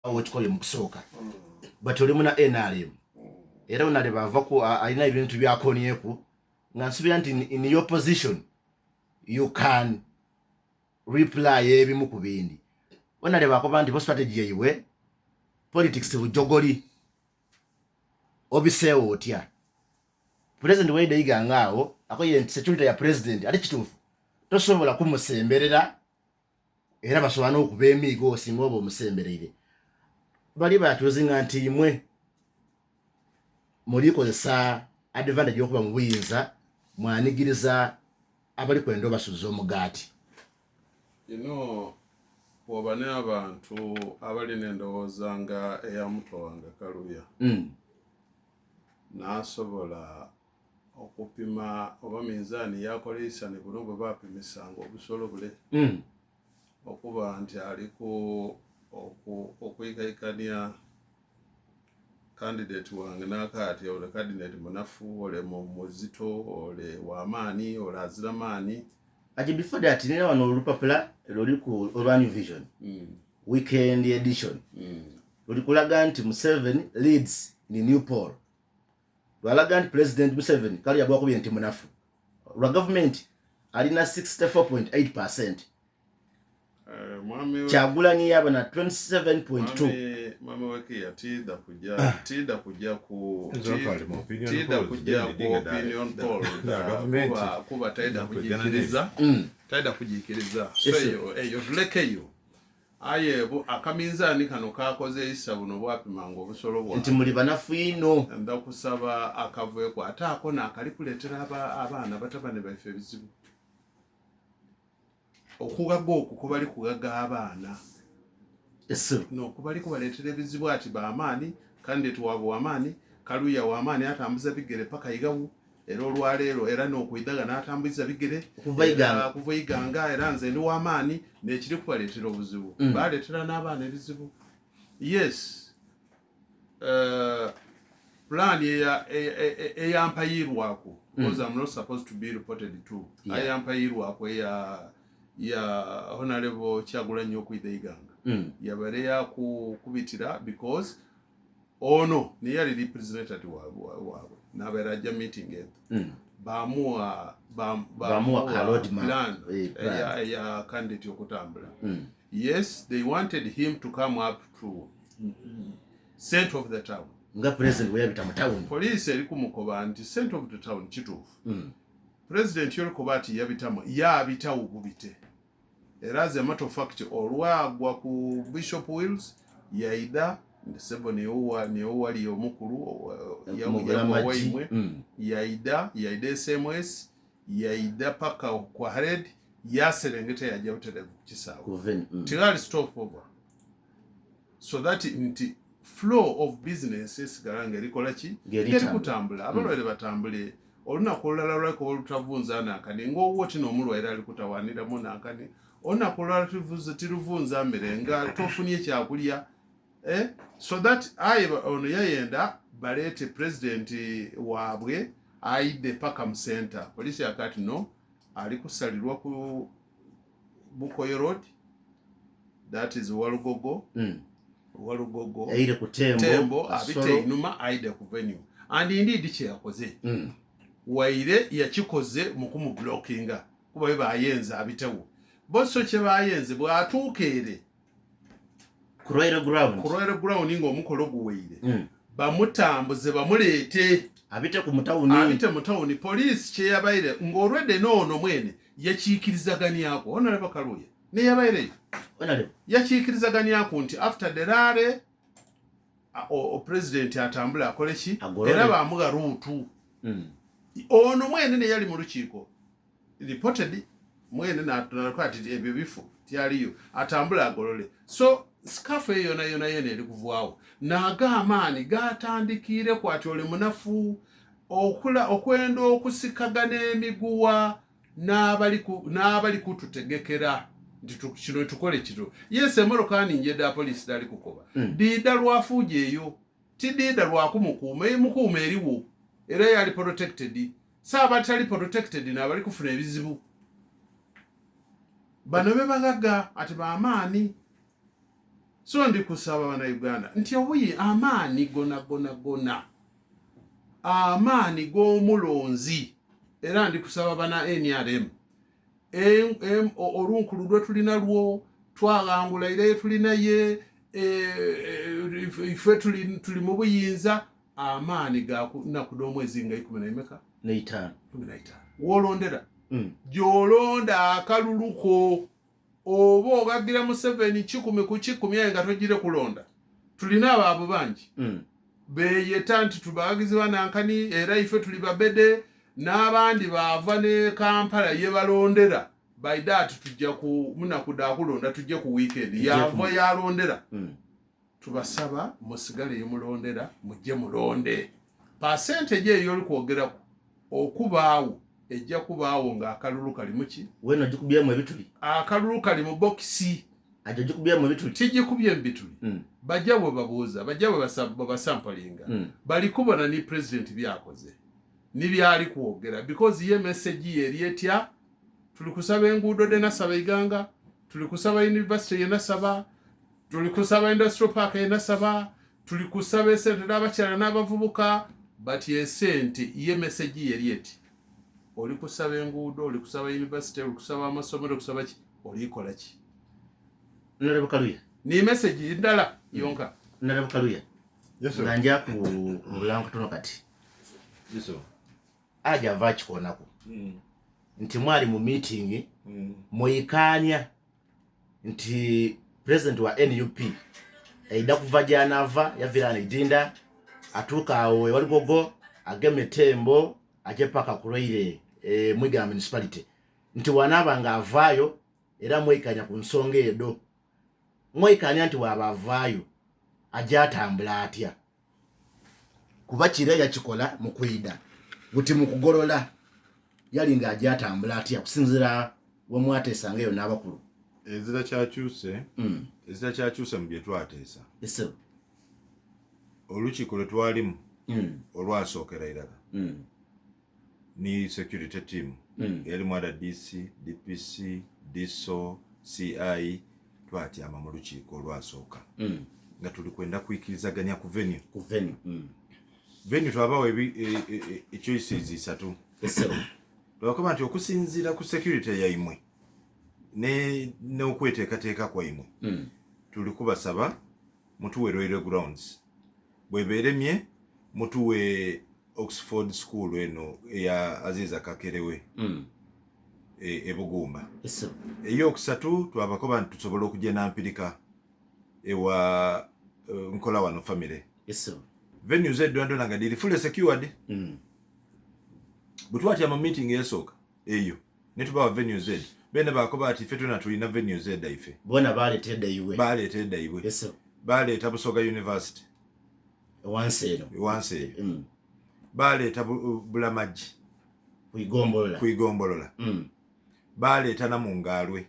wekikoye mu kusooka but oli muna NRM era unaleba ava ku alina ebintu byakonyeku nga nsubira nti in your position you can reply ebimu ku bindi unaleba akoba nti bo strategy yiwe politics bujogoli obisewo otya president wede igangaawo akoye security ya president ali kitufu tosobola kumusemberera era basobola n'okuba emigo osinga oba omusembereire bali batuzinga nti imwe mulikozesa advantage yokuba mu buyinza mwanigiriza abali kwenda obasuza omugaati. Bwoba n'abantu abali n'endowooza nga eyamuto wange Kaluuya n'asobola okupima oba minzaani yakoleisa ne buno bwe bapimisanga obusolobule okuba nti aliko okuyikaikania candidate wange n'akaati ole candidate munafu ole muzito ole w'amaani ole azira maani. Ati before that nina wano olupapula loliku olwa New Vision weekend edition lolikulaga nti Museveni leads in new poll lwalaga nti President Museveni kali yabwakubye nti munafu lwa government alina 64.8%. Kyagulanyi yaba na 27.2. Mami weke ya tida kujia ku opinion poll kuba taida kujikiriza so eyo tulekeyo aye akaminzaani kano kakoze isa buno bwapimanga obusolo bwa nti muli banafu ino ndakusaba akavuye ko atako na kalikuletera abaana batabane baife bizibu okugaga okubali kugaga abaana no kubali kubaletera ebizibu ati baamaani candidate wabo w'amaani Kaluuya w'amaani atambuza bigere paka igawu era olwaleero era n'okwidaga n'atambuza bigere kuva iganga era nze ndi w'amaani n'ekiri kubaletera obuzibu baletera n'abaana ebizibu. Yes plan eyampayirwako because I'm not supposed to be reported to eyampayirwako ya Honorable Kyagulanyi Okwidha Iganga yabare ya kubitira because ono ni yali representative wabwe naberajja meeting bamuwa plan ya candidate okutambula. Yes, they wanted him to come up to center of the town nga president we yabita mu town police eri kumukoba nti center of the town kituufu president yolukobati yabita ububite era as a matter of fact olwagwa ku Bishop Wills yaida ndesebo neowa liyo mukuru yaimwe yaida SMS yaida paka kwa Hared yaserengeta yajja butere kisawo tigali stop over so that inti flow of business esigaranga likola ki ngeri kutambula abalwere batambule olunaku olulala lwako olutavunza nakani ng'owoti n'omulwaire ali kutawaniramu nakani olunaku olulala tiruvunza mmere nga tofunye ekyakulya so that ono yayenda baleete president waabwe ayidde paka mu center polisi yakati no ali kusalirwa ku Bukoyo Road that is Walugogo aide ku Tembo abite inuma aide ku venue and indeed kyakoze waire yakikoze mukumu blockinga kuba bayenza abitewo boso kye bayenze bwatuukere ku Royal Ground ngo omukolo guweire bamutambuze bamuleete abite mu town police kye yabaire ng'olwedde noono mwene yakiikirizaganyako Honorable Kaluuya ne yabaire yakiikirizaganyako nti after derare o president atambula akole ki era bamuga ruutu ono mwene ne yali mu lukiiko reported mwene n'atulakwati ebyo bifo tyaliyo atambula agolole so scafe yona yene eri kuvaawo n'agaamaani gatandikire kwati oli munafu okwenda okusikagana emiguwa n'abali kututegekera nti kino tukole kiro. Yes, emorokani njeda police dali kukoba dida lwafuuje eyo tidida lwakumukuuma eriwo era yali protected saaba tali protected n'abali kufuna ebizibu bano bebagaga ati baamaani so ndi kusaba bana Uganda nti obuyi amaani gona amaani g'omulonzi era ndi kusaba bana NRM olunkulu lwe tulina lwo twagangula ire tulina ye ife tuli mu buyinza amaani gakunakuda omwezi nga 15 wolondera gyolonda akaluluko oba ogagira mu 7 kikumi ku kikumi nga tojire kulonda tulina abo bangi beyeta nti tubagizi banankani era ife tuli babede n'abandi bava ne Kampala ye balondera by that tujja ku munakuda kulonda tujje ku weekend yava yalondera tubasaba musigale yemulondera mujje mulonde percentage eyo likwogera okubaawo ejja kubaawo nga akalulu kali muki weno jikubyemu ebituli akalulu kali mu boxi ajo jikubyemu ebituli tijikubye ebituli bajjabo babuuza bajjabo basampalinga bali kubona ni president byakoze ni byali kuogera because ye message yeri etya tuli kusaba enguudo de nasaba iganga tuli kusaba university yenasaba tuli kusaba industrial park yenasaba tuli kusaba esente n'abakyala n'abavubuka but yesente ye message yeri eti oli kusaba enguudo oli kusaba university oli kusaba amasomero kusaba ki oli kola ki nalebo kaluya ni message ndala yonka nalebo kaluya nganja ku mulango tono kati aja vachi konako nti mwali mu meeting moyikanya nti president wa NUP aida kuva janava yavirana idinda atuka awe waligogo ageme tembo aje paka kuloire Mwiga municipality nti wanaba nga avayo era moyikanya ku nsonga edo moyikanya nti wabavayo ajatambula atya kuba kire yakikola mu kwida buti mu kugorola yali nga ajatambula atya kusinzira wamwatesa ngayo n'abakulu ezira kyakyuse mu bye twatesa eso olukiiko lwe twalimu olwasookera irala ni security team yalimu RDC, DPC, DSO, CI twatyama mu lukiiko olwasooka nga tuli kwenda kuikirizaganya ku venue venue twabawo choices isatu lwakuba nti okusinzira ku security yaimwe ne okweteekateeka kwaimwe tuli kubasaba mutuwe Royal Grounds bweberemye mutuwe Oxford School eno ya Aziza Kakerewe Ebugumba eyo kusatu twabakoba nti tusobola okugenda mpirika ewa nkola wano family venue zedu ndo nga dili fully secured butwati ama meeting yesoka eyo netuba venue zedu bene bakoba ati fetu na tulina venue zedu ife bona baletedda iwe baleta Busoga University once baleta Bulamaji kuigombolola baleta na Mungalwe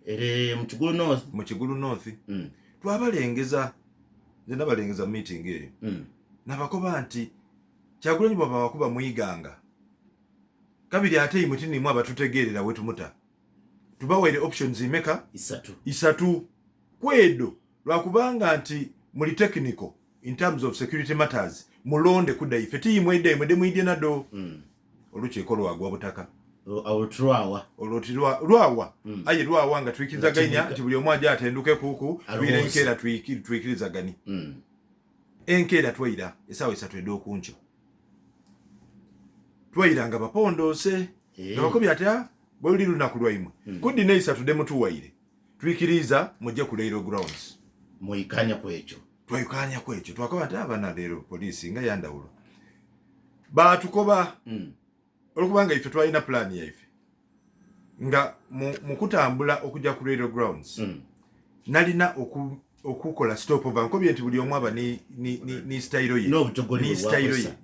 ere mu Kigulu North twabalengeza zina balengeza meeting eyo nabakoba nti Kyagulanyi baba bakuba muyiganga kabiri ate imutini mwa batutegerera wetu muta tubawere options imeka isatu kwedo lwakubanga nti muli technical in terms of security matters mulonde kuda ife ti imwede mwide nado olukiiko lwagwa butaka olwotirwawa aye lwawa nga twikizaganya nti buli omwaja atenduke kuku twirenkera twikirizagani enkera twaira esawa esatu edokuncho twaira nga bapondose ngabakobya atya bweli lunaku lwaimwe kudi ne isatu demo tuwaire twikiriza mujje ku Royal Grounds moyikanya kwecho twakoba ati abana lero police nga yandawulo batukoba olukubanga ife twalina plan ya ife nga mukutambula okujja ku Royal Grounds nalina okukola stopover nkobye nti buli omwaba ni style ye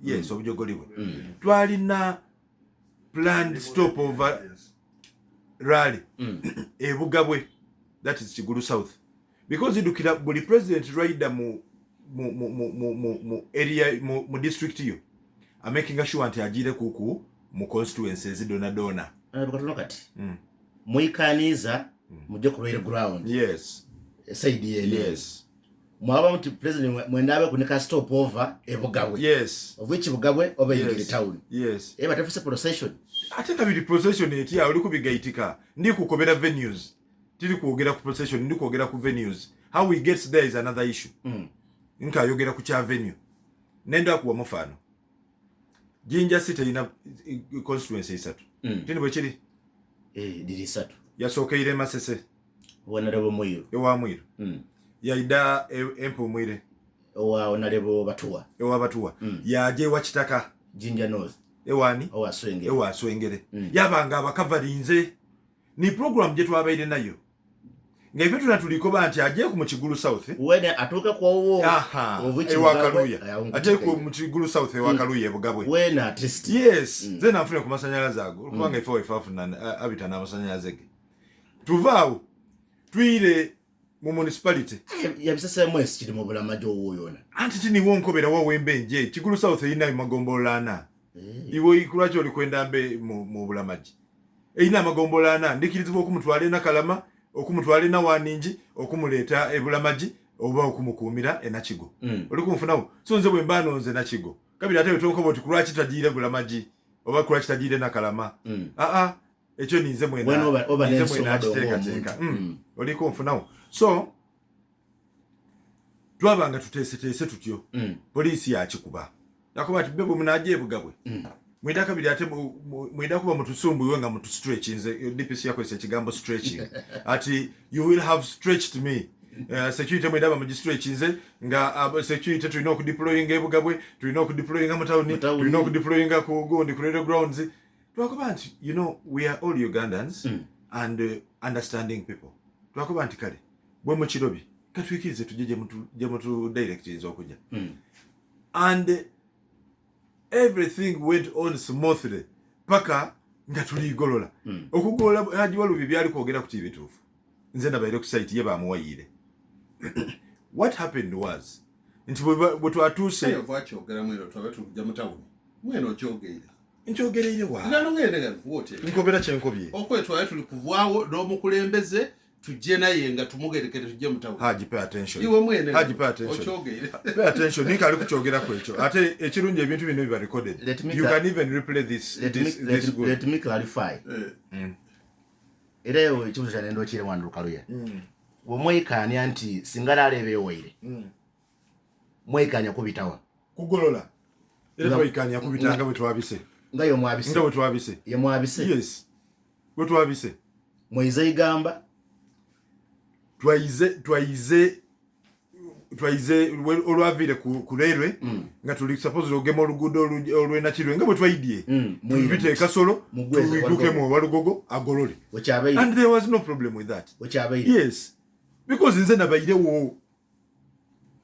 yes obujogolibwe twalina planned stopover rally ebugabwe that is Kigulu South because idukira buli president rider mu area mu district yo making sure anti ajire kuku mu constituencies dona bakatolokati muikaniza muje ku Royal Ground yes side yene mwaba muti president mwendabe kunika stop over ebugabwe yes of which bugabwe over yes. in town yes eba tafuse procession ate kabiri procession etia oli kubigaitika ndi kukobera venues tili kuogera ku procession ndi kuogera ku venues how we get there is another issue nka yogera ku cha venue nenda kuwa mufano Jinja City ina constituency isatu tini bwechiri diri isatu yasokeire Masese Honorable Muiro ewa Muiro yaida empo Mwire owa Honorable Batuwa ewa Batuwa yaje wachitaka Jinja North ewani ewa Swengere yabanga abakavarinze ni program jetu abaire nayo ngaife tunatulikoba nti aje ku Mukigulu South wene atuka kwa uwo ewa Kaluya aje ku Mukigulu South ewa Kaluya bugabwe wene artist yes zena afune ku masanyalaze ago kubanga ifo ifafu na abita na masanyalaze ge tuvao twire mu municipality yabisasa mwesi kiri mu bulamajo uwo yona anti tini wonkobera wa wembenje Kigulu South ina magombolana iwo ikuracho likwenda mbe mu bulamaji ina magombolana ndikirizibwa okumutwale na Kalama okumutwale na Waningi okumuleta ebulamaji oba okumukumira enakigo oli kumfunawo so nze bwe mbano nze nakigo kabira ate tokobwa tikulwachi tajire bulamaji oba kulwachi tajire na Kalama ekyo ninze mwena nze mwena akiteeka oli kumfunawo so twabanga tutese tutyo polisi yakikuba yakuba ati bebo munaje bugabwe mwenda kabiri ate mwenda kuba mutusumbu wenga mutu stretch nze DPC yako ise kigambo stretching ati you will have stretched me security mwenda ba stretch nze nga security tulina ku deploying ebugabwe tulina ku deploying amatown tulina ku deploying ku gondi ku radio grounds twakuba nti you know we are all Ugandans and understanding people twakuba nti kale bwe mu kirobi katwikirize tujeje mutu direct izo okuja and everything went on smoothly paka nga tuligolola okugolola haji walubi byali kwogera ku TV tufu nze nabaire ku site yeba amuwayire what happened was nti bwe twatuse yavacho ogera mwero twabatu kujja mutawuni mweno kyogeire nchogereire wa ngano ngende ngano wote nkobera chenkobye okwetwa tuli kuvwawo n'omukulembeze tujje naye nga tumugerekere tujje mutawuni haji pay attention iwe mwene haji pay attention okyogeire pay attention nika ali kuchogera kwecho ate ekirunje ebintu bino biba recorded you can even replay this good. Let me clarify Ereo ekibuzo kyane ndo kire wandu Kaluya womwekanya nti singala alebe waire mwekanya kubitawa kugolola era twikanya kubitanga bwe twabise ngayo mwabise ndo twabise ye mwabise yes bwe twabise mwize igamba twaize olwavire ku railway nga tuli suppose ogema olugudo olwena kirwe nga bwe twaidie tubite kasolo tubiduke mu walugogo agolole and there was no problem with that yes because nze nabaire wo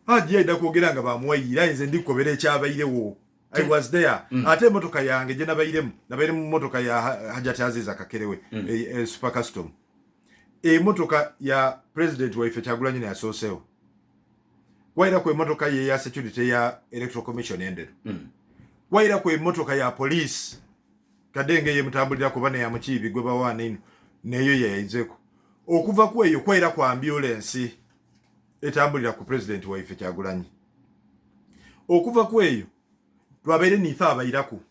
haji yaida kwogera nga bamuwayira nze ndikobera ekyabaire wo I was there ate motoka yange je nabaire mu motoka ya Hajati Aziza Kakerewe super custom motoka ya president wa ife Kyagulanyi ne asoseo waira kwe motoka ye ya security ya electoral commission ended waira kwe motoka ya police kadenge ye mutambulira kubane ya mukibi gwe bawana ino neyo yaizeko okuva kweyo kwaira kwa ambulance etambulira ku president wa ife Kyagulanyi okuva kweyo twabaire nifa abayiraku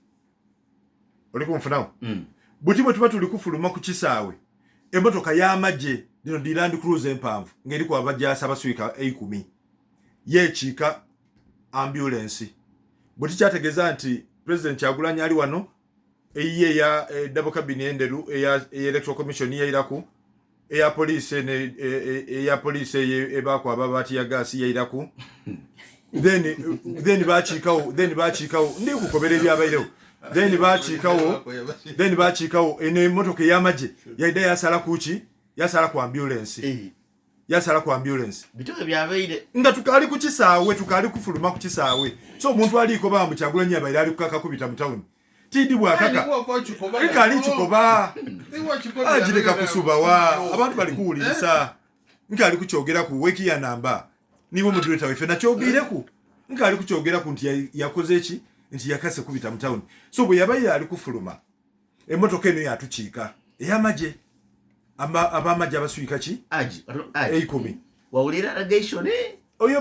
oli kumfunawo butibwe tuba tuli kufuluma ku kisaawe emotoka ya maje dino di Land Cruiser empanvu ngeri kwa bajasa baswika 10 yechika ambulance buti kyategeza nti president Kyagulanyi ali wano eyiye ya double cabin enderu eya electoral commission ya iraku eya police ne eya police eba kwa babati ya gas ya iraku then bachikawo ndi kukobera ebyabayirewo then bachikawo ene motoka ya maje yaida yasala kuchi yasala ku ambulance bitoke byabaire nga tukali ku kisaawe tukali kufuluma ku kisaawe so omuntu aliko ba mu Kyagulanyi abaire ali kukaka kubita mu town tidi bwakaka kali chikoba ajireka kusuba wa abantu bali kuwulisa nkali kuchogera ku weki ya namba niwo moderator wefe na chogere ku nkali kuchogera ku nti yakoze eki nti yakase kubita mu town so bwe yabaye ali kufuluma emotoka eno yatuchika eyamaje abamaje abaswika ki aji 10 wawulira allegation oyo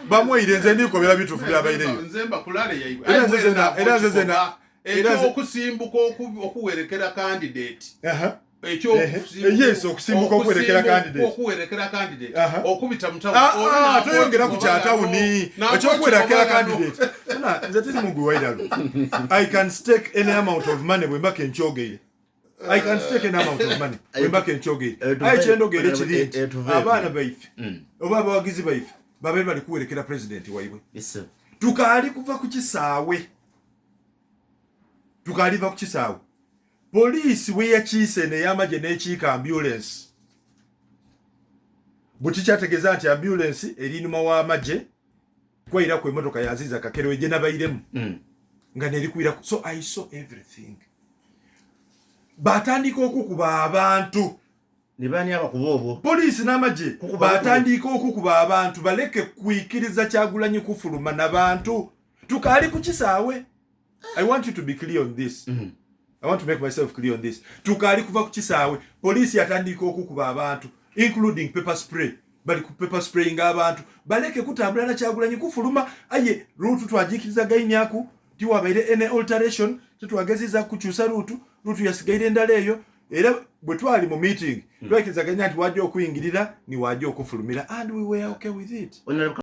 bamwaire nze ndikobera bitufu byabaire nzemba kulale yaibwe era zena okusimbuka okuwerekera candidate yes okusimbuka okuwerekera candidate okubita mutawo toyongera ku kyatawuni ekyokuwerekera candidate nze tiri muguwairalo I can stake any amount of money bwembaka enkyogere I can stake any amount of money bwembaka enkyogere ayikyendogere kiri abaana baife oba abawagizi baife babe bali kuwerekera president waibwe tukaali kuva ku kisaawe poliisi we yakiise n'eyamaje n'ekiika ambulance buti kyategeeza nti ambulance eri nyuma w'amagye kwayira ku emotoka yaziza kakero gye nabairemu nga neri kuira so I saw everything batandika okukuba abantu ne bani abakuba obwo poliisi n'amagye batandika okukuba abantu baleke kwikiriza Kyagulanyi kufuluma n'abantu tukaali ku kisaawe. I want you to be clear on this. I want to make myself clear on this. Tukali kuva ku kisaawe police yatandika okukuba abantu including pepper spray bali ku pepper spray nga abantu baleke kutambula na Kyagulanyi kufuluma aye rutu twajikiriza gaini yaku tiwabaire ene alteration tutwageziza kukyusa rutu yasigaire ndaleyo era bwe twali mu meeting twekizaganya nti wajja okuyingirira ni wajja okufulumira and we were okay with it.